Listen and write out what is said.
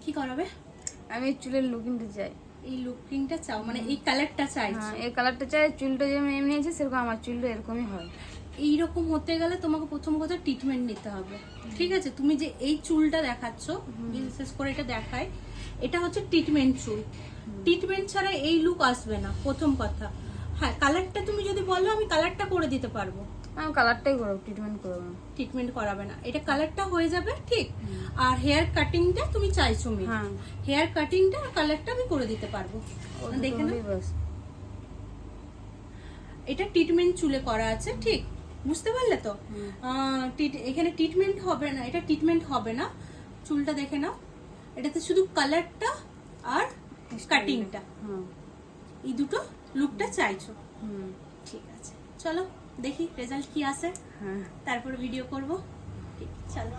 কি করাবে? আমি চুলের লুকিংটা চাই। এই লুকিংটা চাও, মানে এই কালারটা চাইছো? হ্যাঁ, এই কালারটা চাই। চুলটা যেমন এমনি আছে সেরকম আমার চুলটা এরকমই হয়। এইরকম হতে গেলে তোমাকে প্রথম কথা ট্রিটমেন্ট নিতে হবে, ঠিক আছে? তুমি যে এই চুলটা দেখাচ্ছ, বিশেষ করে এটা দেখায়, এটা হচ্ছে ট্রিটমেন্ট চুল। ট্রিটমেন্ট ছাড়া এই লুক আসবে না, প্রথম কথা। হ্যাঁ, কালারটা তুমি যদি বলো আমি কালারটা করে দিতে পারবো। আমি কালারটাই করবো, ট্রিটমেন্ট করবো না। ট্রিটমেন্ট করাবে না, এটা কালারটা হয়ে যাবে, ঠিক? আর হেয়ার কাটিংটা তুমি চাইছো মেয়ে, হ্যাঁ, হেয়ার কাটিংটা আর কালারটা আমি করে দিতে পারবো। দেখে না, বাস। এটা ট্রিটমেন্ট চুলে করা আছে, ঠিক? বুঝতে পারলে তো? এখানে ট্রিটমেন্ট হবে না, এটা ট্রিটমেন্ট হবে না। চুলটা দেখে নাও, এটাতে শুধু কালারটা আর কাটিংটা, এই দুটো লুকটা চাইছো। ঠিক আছে, চলো দেখি রেজাল্ট কি আসে, হ্যাঁ, তারপরে ভিডিও করব। ঠিক, চলো।